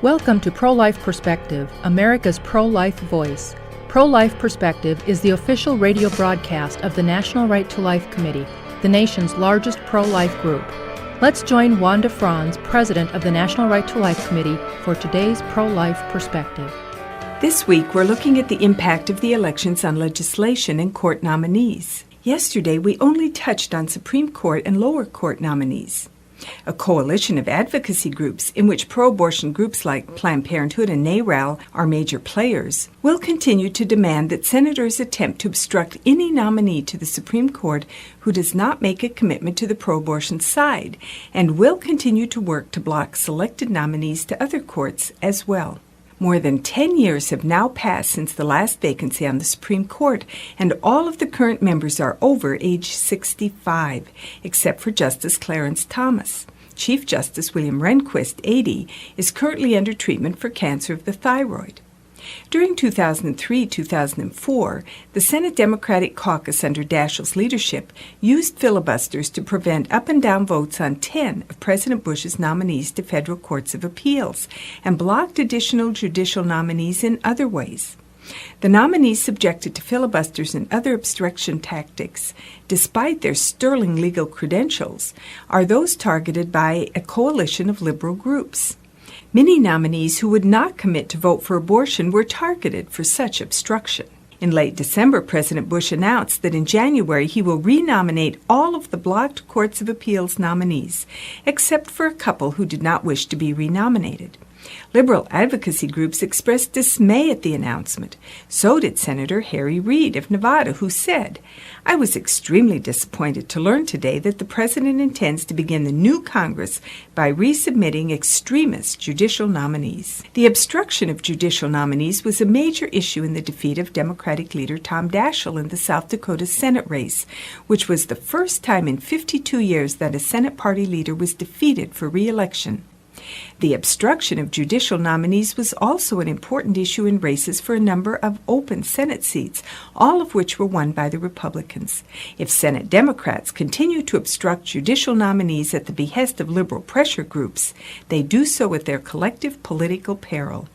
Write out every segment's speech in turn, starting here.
Welcome to Pro-Life Perspective, America's pro-life voice. Pro-Life Perspective is the official radio broadcast of the National Right to Life Committee, the nation's largest pro-life group. Let's join Wanda Franz, President of the National Right to Life Committee, for today's Pro-Life Perspective. This week, we're looking at the impact of the elections on legislation and court nominees. Yesterday, we only touched on Supreme Court and lower court nominees. A coalition of advocacy groups, in which pro-abortion groups like Planned Parenthood and NARAL are major players, will continue to demand that senators attempt to obstruct any nominee to the Supreme Court who does not make a commitment to the pro-abortion side, and will continue to work to block selected nominees to other courts as well. More than 10 years have now passed since the last vacancy on the Supreme Court, and all of the current members are over age 65, except for Justice Clarence Thomas. Chief Justice William Rehnquist, 80, is currently under treatment for cancer of the thyroid. During 2003-2004, the Senate Democratic Caucus under Daschle's leadership used filibusters to prevent up and down votes on 10 of President Bush's nominees to federal courts of appeals and blocked additional judicial nominees in other ways. The nominees subjected to filibusters and other obstruction tactics, despite their sterling legal credentials, are those targeted by a coalition of liberal groups. Many nominees who would not commit to vote for abortion were targeted for such obstruction. In late December, President Bush announced that in January he will renominate all of the blocked Courts of Appeals nominees, except for a couple who did not wish to be renominated. Liberal advocacy groups expressed dismay at the announcement. So did Senator Harry Reid of Nevada, who said, "I was extremely disappointed to learn today that the President intends to begin the new Congress by resubmitting extremist judicial nominees." The obstruction of judicial nominees was a major issue in the defeat of Democratic leader Tom Daschle in the South Dakota Senate race, which was the first time in 52 years that a Senate party leader was defeated for re-election. The obstruction of judicial nominees was also an important issue in races for a number of open Senate seats, all of which were won by the Republicans. If Senate Democrats continue to obstruct judicial nominees at the behest of liberal pressure groups, they do so at their collective political peril.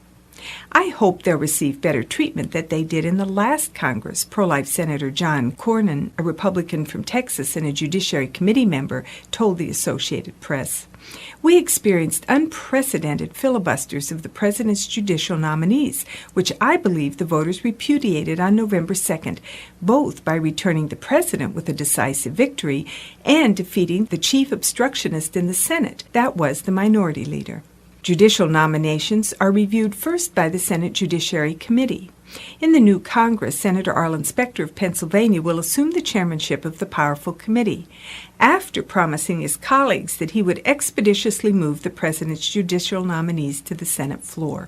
I hope they'll receive better treatment than they did in the last Congress, pro-life Senator John Cornyn, a Republican from Texas and a Judiciary Committee member, told the Associated Press. "We experienced unprecedented filibusters of the President's judicial nominees, which I believe the voters repudiated on November 2nd, both by returning the President with a decisive victory and defeating the chief obstructionist in the Senate, that was the minority leader." Judicial nominations are reviewed first by the Senate Judiciary Committee. In the new Congress, Senator Arlen Specter of Pennsylvania will assume the chairmanship of the powerful committee, after promising his colleagues that he would expeditiously move the President's judicial nominees to the Senate floor.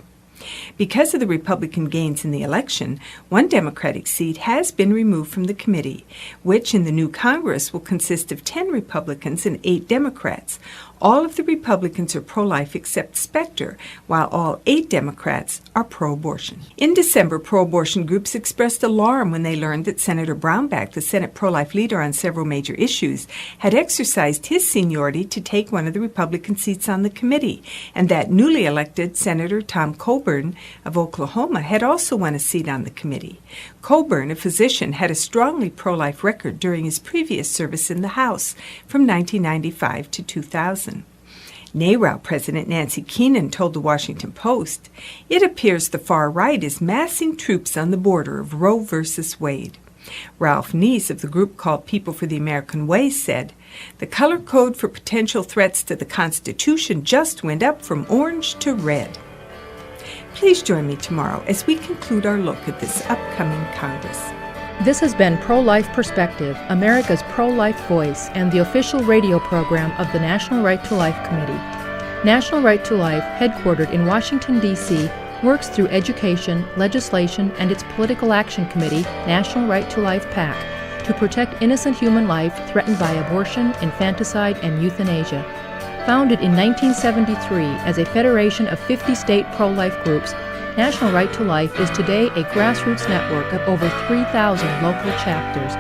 Because of the Republican gains in the election, one Democratic seat has been removed from the committee, which in the new Congress will consist of 10 Republicans and 8 Democrats. All of the Republicans are pro-life except Specter, while all 8 Democrats are pro-abortion. In December, pro-abortion groups expressed alarm when they learned that Senator Brownback, the Senate pro-life leader on several major issues, had exercised his seniority to take one of the Republican seats on the committee, and that newly elected Senator Tom Coburn of Oklahoma had also won a seat on the committee. Coburn, a physician, had a strongly pro-life record during his previous service in the House from 1995 to 2000. NARAL President Nancy Keenan told the Washington Post, "It appears the far right is massing troops on the border of Roe versus Wade." Ralph Neese of the group called People for the American Way said, "The color code for potential threats to the Constitution just went up from orange to red." Please join me tomorrow as we conclude our look at this upcoming Congress. This has been Pro-Life Perspective, America's pro-life voice, and the official radio program of the National Right to Life Committee. National Right to Life, headquartered in Washington, D.C., works through education, legislation, and its political action committee, National Right to Life PAC, to protect innocent human life threatened by abortion, infanticide, and euthanasia. Founded in 1973 as a federation of 50 state pro-life groups, National Right to Life is today a grassroots network of over 3,000 local chapters